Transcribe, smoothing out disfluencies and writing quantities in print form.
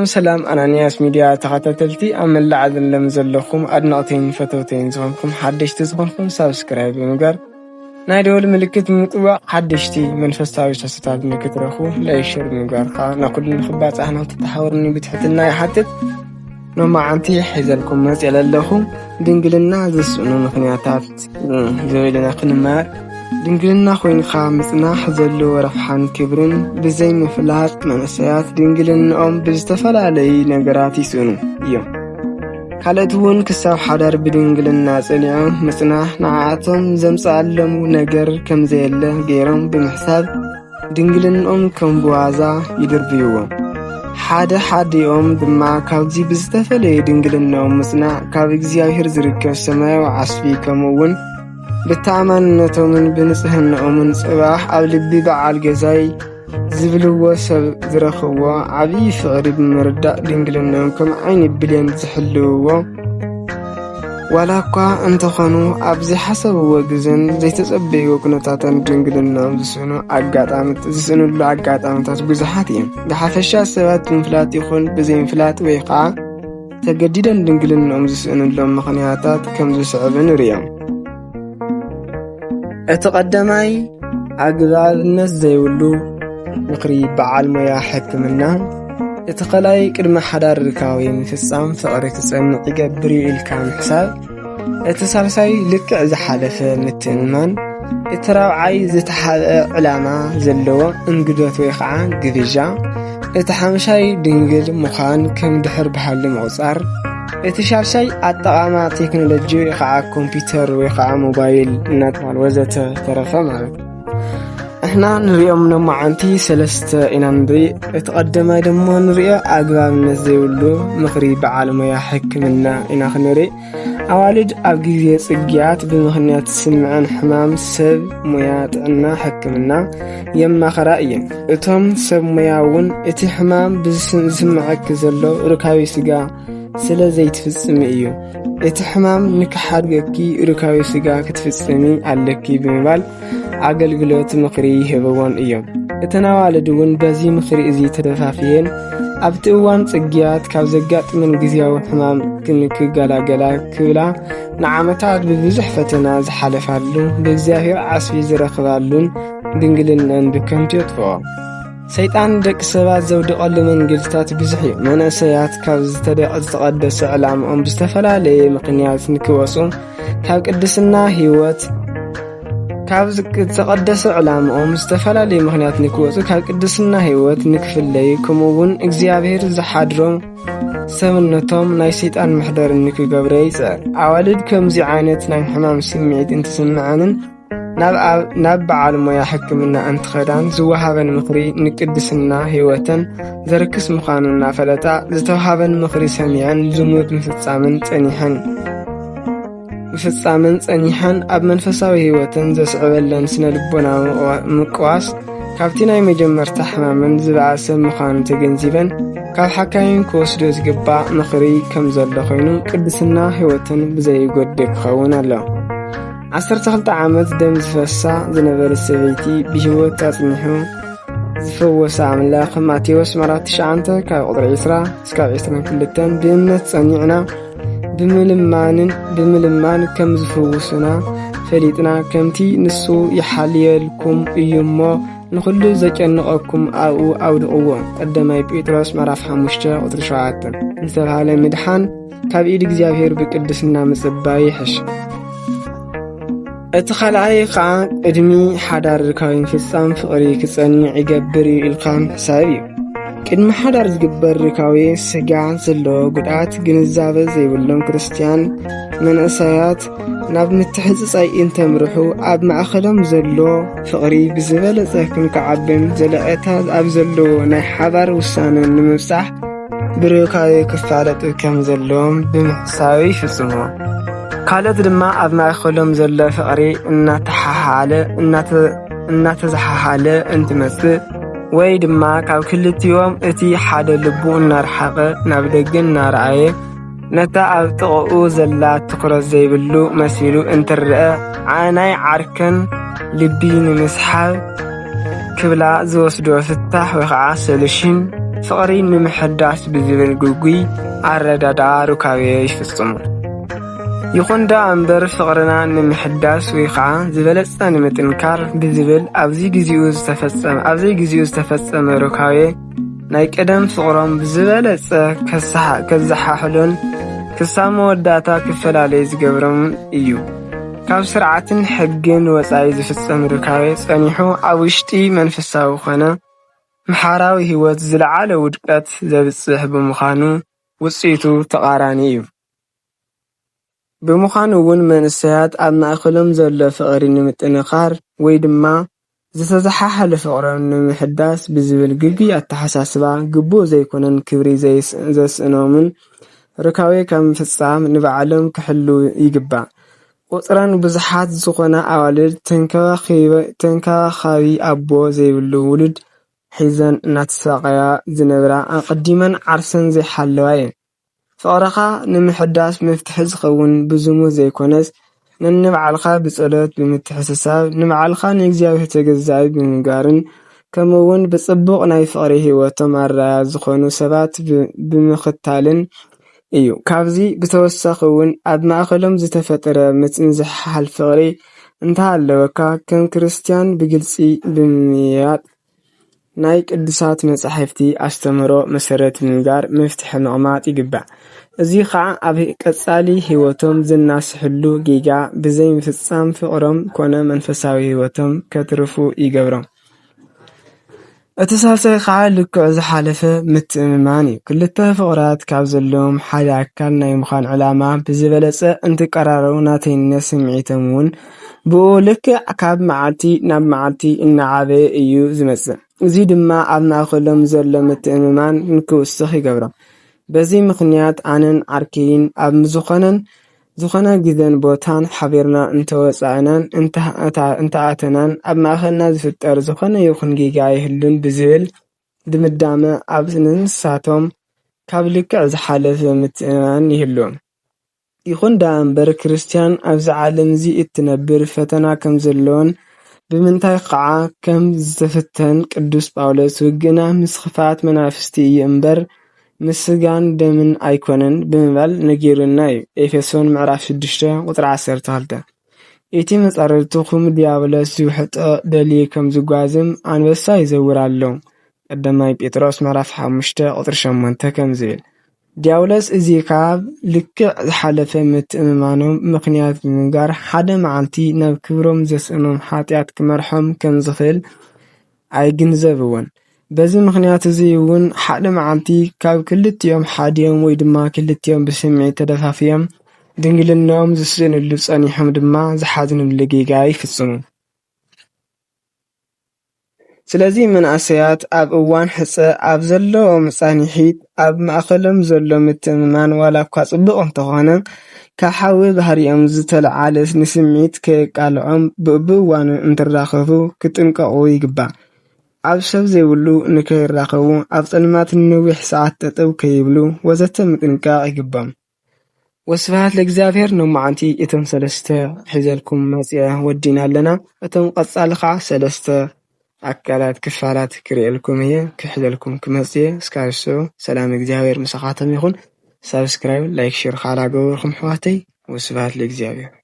سلام أنانياس ميديا تخطتلتي أمل لعدن لمزلخم أدنقتين فتوتين زخنكم حدشت زخنكم سابسكرايب بمقر نايدول ملكت مطبع حدشتي من فستاوي تستاد ملكت رخو لا يشير بمقر نقول نخبات احنا تتحورني بتحتلنا يحدد نوما عنتي حيزلكم مسئلة لخم دنقلنا زسونو مخنياتات زويلنا قنمار دنقلنا خوين خامسنا حزلو رفحان كبرن بزي مفلات منسيات دنقلنا بزتفل علي نقراتي سونو كالتون كساو حدار بدنقلنا سنعم مسنا نعاتهم زمس علمو نقر كم زيله غيرهم بمحساب دنقلنا كم بوازا يدربيوه حاد يوم دما كاوزي بزتفل دنقلنا مسنا كاو اكزياهر زركب سمايو عصفي كمون بالتعامل من بنسهن من صباح أو لبي بعال جزاي زبلوا سب ذرخوا عبي فقرب مرداء دنقلنا كم عين بلين زحلوا ولا قا أنت خانوا أبزي حسب وجزن زي تسبي وكنتاتن دنقلنا زسنو عقات عمت زسنو اللي عقات عمت بزحاتهم بحفشة سبات انفلات يخون بزي انفلات ويقع تجديدا دنقلنا زسنو اللي مخنياتات كم زسعبن ريام اتقدماي عقبال الناس زيولو مقري بعال ميا حكمنا اتقلاي قدم حدار ركاوي مفصام فقري تسمع يقبري الكام حساب اتسالساي لك زحالفه متنمان اتراوعي زتحال علامه زلوا انقدوت ويخعا قفيجا اتحمشاي دنجل مخان كم دحر بحال موصار اتشالشاي اطقاما تكنولوجي خا كمبيوتر وخا موبايل ناتمال وزته ترفه مالك احنا نريهم نما عنتي سلسته إنا نري اتقدم دمو نري اقباب نزيولو مخري بعالم يا حكمنا إنا خنري اوالد ابغي صقيات بمخنيات سمعن حمام سب مويات عنا حكمنا يما خرائي اتم سب موياون اتي حمام بسمعك زلو ركاوي سقا سلا زي تفصمي ايو اتحمام نكحادقكي ركاوي سقا كتفصمي عليكي بمبال አገልግሎት ምክሪ ህበዋን እዮም እተናዋለዱን በዚ ምክሪ እዚ ተደፋፊየን ኣብትዋን ጽግያት ካብ ዘጋጥምን ግዚያው ሕማም ክንክጋላገላ ክብላ ንዓመታት ብብዙሕ ፈተና ዝሓለፋሉ በእግዚአብሔር ዓስቢ ዝረኽባሉን ድንግልናን ብከንቱ ይጥፍኦ ሰይጣን ደቂ ሰባት ዘውድቐሉ መንገድታት ብዙሕ እዩ መናእሰያት ካብ ዝተቀደሰ ዕላምኦም ብዝተፈላለየ ምክንያት ንክወፁ ካብ ቅድስና ህይወት ካብ ዝተቀደሰ ዕላምኦም ዝተፈላልዩ ምክንያት ንክወፁ ካብ ቅድስና ህይወት ንክፍለይ ከምኡውን እግዚአብሔር ዝሓድሮም ሰብነቶም ናይ ሰይጣን ምሕደር ንክገብረ ይፅዕር ኣዋልድ ከምዚ ዓይነት ናይ ሕማም ስምዒት እንትስምዐንን ናብ በዓል ሞያ ሕክምና እንትኸዳን ዝወሃበን ምክሪ ንቅድስና ህይወተን ዘርክስ ምዃኑና ፈለጣ ዝተወሃበን ምክሪ ሰሚዐን ዝሙት ፍጻመን ጸኒሐን ኣብ መንፈሳዊ ህይወትን ዘስዕበለን ስነ ልቦና ምቅዋስ ካብቲ ናይ መጀመርታ ሕማምን ዝበኣሰ ምዃኑ ተገንዚበን ካብ ሓካይም ክወስዶ ዝግባእ ምክሪ ከም ዘሎ ኮይኑ ቅድስና ህይወትን ብዘይጎድል ክኸውን ኣለዎ 12 ዓመት ደም ዝፈሳ ዝነበረ ሰበይቲ ብህይወት ተጽኒሑ ዝፈወሰ ኣምላኽ ማቴዎስ 9 ካብ ቁጥሪ 20 እስካብ 22 ብእምነት ጸኒዕና ብምልማን ከም ዝፈውሱና ፈሊጥና ከምቲ ንሱ ይሓልየልኩም እዩሞ ንኹሉ ዘጨንቐኩም ኣብኡ ኣውድቕዎ ቀዳማይ ጴጥሮስ 5 ቁጥሪ 7 ዝተባሃለ ምድሓን ካብ ኢድ እግዚአብሔር ብቅድስና ምጽባይ ይሕሽ እቲ ኻልኣይ ኸዓ ቅድሚ ሓዳር ርካዊን ፍጻም ፍቕሪ ክጸንዕ ይገብር ኢልካን ሕሳብ እዩ ቅድሚ ሓዳር ዝግበር ርካዊ ስጋ ዘለዎ ጉድኣት ግንዛበ ዘይብሎም ክርስቲያን መንእሰያት ናብ ምትሕጽጻይ እንተምርሑ ኣብ ማእኸሎም ዘሎ ፍቕሪ ብዝበለጸ ክንከዓብን ዘለቐታት ኣብ ዘለዎ ናይ ሓባር ውሳነ ንምብጻሕ ብርካዊ ክፋለጡ ከም ዘለዎም ብምሕሳብ ይፍጽሙ ካልኦት ድማ ኣብ ማእኸሎም ዘሎ ፍቕሪ እናተዝሓሓለ እንትመጽእ ወይ ድማ ካብ ክልቲዮም እቲ ሓደ ልቡ እናርሓቐ ናብ ደገ እናርኣየ ነታ ኣብ ጥቕኡ ዘላ ትኩረት ዘይብሉ መሲሉ እንትርአ ናይ ዓርከን ልቢ ንምስሓብ ክብላ ዝወስዶ ፍታሕ ወይ ከዓ ሰሉሽን ፍቕሪ ንምሕዳስ ብዝብል ጉጉይ ኣረዳዳ ሩካቤ ይፍጽሙ። ይኹን ዳ እምበር ፍቕርና ንምሕዳስ ወይ ከዓ ዝበለጸ ንምጥንካር ብዝብል ኣብዘይ ግዚኡ ዝተፈጸመ ሩካቤ ናይ ቀደም ፍቕሮም ብዝበለጸ ከዘሓሕሉን ክሳብ መወዳእታ ክፈላለዩ ዝገብሮም እዩ። ካብ ስርዓትን ሕግን ወጻኢ ዝፍጸም ሩካቤ ጸኒሑ ኣብ ውሽጢ መንፈሳዊ ኾነ መሓራዊ ህይወት ዝለዓለ ውድቀት ዘብጽሕ ብምዃኑ ውጽኢቱ ተቓራኒ እዩ። ብምዃኑ እውን መንእሰያት ኣብ ማእኸሎም ዘሎ ፍቕሪ ንምጥንኻር ወይ ድማ ዝተዘሓሓለ ፍቕሮም ንምሕዳስ ብዝብል ግጉይ ኣተሓሳስባ ግቡእ ዘይኮነን ክብሪ ዘስእኖምን ሩካቤ ከም ፍጻም ንባዕሎም ክሕሉ ይግባእ። ቁጽረን ብዙሓት ዝኾነ ኣዋልድ ተንከባኻቢ ኣቦ ዘይብሉ ውሉድ ሒዘን እናተሰቃያ ዝነብራ ኣቐዲመን ዓርሰን ዘይሓለዋ እየን። ፍቕረኻ ንምሕዳስ መፍትሒ ዝኸውን ብዝሙት ዘይኮነስ ነንባዕልኻ ብጸሎት ብምትሕስሳብ ንባዕልኻ ንእግዚኣብሔር ተገዛኢ ብምግባርን ከምኡውን ብጽቡቕ ናይ ፍቕሪ ህይወቶም ኣረኣያ ዝኾኑ ሰባት ብምኽታልን እዩ። ካብዚ ብተወሳኺ እውን ኣብ ማእኸሎም ዝተፈጠረ ምጽንዛሓል ፍቕሪ እንተሃለወካ ከም ክርስቲያን ብግልጺ ብምያጥ ናይ ቅዱሳት መጻሕፍቲ ኣስተምህሮ መሰረት ብምግባር መፍትሒ ምቕማጥ ይግባእ። እዚ ከዓ ኣብ ቀጻሊ ህይወቶም ዝናስሕሉ ጌጋ ብዘይ ምፍጻም ፍቕሮም ኮነ መንፈሳዊ ህይወቶም ከትርፉ ይገብሮም። እቲ ሳልሳይ ከዓ ልክዕ ዝሓለፈ ምትእምማን እዩ። ክልተ ፍቕራት ካብ ዘለዎም ሓደ ኣካል ናይ ምዃን ዕላማ ብዝበለጸ እንትቀራረቡ ናተይነት ስምዒቶም እውን ብኡ ልክዕ ካብ መዓልቲ ናብ መዓልቲ እናዓበየ እዩ ዝመጽእ። እዚ ድማ ኣብ ማእኸሎም ዘሎ ምትእምማን ንክውስኽ ይገብሮም። በዚ ምኽንያት ኣነን ዓርኪን ኣብ ዝኾነ ግዘን ቦታን ሓቢርና እንተወፃእናን እንተኣተናን ኣብ ማእኸልና ዝፍጠር ዝኾነ ይኹን ጌጋ ይህሉን ብዝብል ድምዳመ ኣብ ንሳቶም ካብ ልክዕ ዝሓለፈ ምትእምማን ይህልዎም። ይኹን ዳ እምበር ክርስቲያን ኣብዚ ዓለም እዚ እትነብር ፈተና ከም ዘለዎን ብምንታይ ከዓ ከም ዝተፈተን ቅዱስ ጳውሎስ ውግና ምስ ክፋት መናፍስቲ እዩ እምበር ምስ ስጋን ደምን ኣይኮነን ብምባል ነጊሩና እዩ። ኤፌሶን ምዕራፍ 6 ቁጥሪ 12። እቲ መጻረርቱኹም ዲያብሎስ ዝውሕጦ ደልዩ ከም ዝጓዝም አንበሳ ይዘውር ኣሎ። ቀዳማይ ጴጥሮስ ምዕራፍ 5 ቁጥሪ 8 ከም ዝብል ዲያብሎስ እዚ ካብ ልክዕ ዝሓለፈ ምትእምማኖም ምኽንያት ብምግባር ሓደ መዓልቲ ናብ ክብሮም ዘስእኖም ኃጢአት ክመርሖም ከም ዝኽእል ኣይግንዘብዎን። በዚ ምኽንያት እዚ እውን ሓደ መዓልቲ ካብ ክልቲኦም ሓዲኦም ወይ ድማ ክልቲኦም ብስምዒት ተደፋፍዮም ድንግልናኦም ዝስእንሉ ጸኒሖም ድማ ዝሓዝንሉ ጌጋ ይፍጽሙ። ስለዚ መናእሰያት ኣብ እዋን ሕጸ ኣብ ዘለዎም ጻኒሒት ኣብ ማእኸሎም ዘሎ ምትእምማን ዋላ እኳ ጽቡቕ እንተኾነ ካብ ሓዊ ባህሪኦም ዝተለዓለ ንስምዒት ከቃልዖም ብእዋኑ እንትራኸቡ ክጥንቀቑ ይግባእ። ኣብ ሰብ ዘይብሉ ንከይራኸቡ ኣብ ጸልማት ንነዊሕ ሰዓት ጠጠው ከይብሉ ወዘተ ምጥንቃቕ ይግባም። ወስብሐት ለእግዚአብሔር። ኖማዓንቲ እቶም ሰለስተ ሒዘልኩም መጽአ ወዲና ኣለና። እቶም ቀጻሊ ከዓ ሰለስተ ኣካላት ክፋላት ክርእልኩም እየ ክሕዘልኩም ክመጽእ እስካብ ሰላም እግዚአብሔር ምሳኻቶም ይኹን። ሰብስክራይብ ላይክ ሼር ካላገበርኩም ሕዋተይ ወስብሐት ለእግዚአብሔር።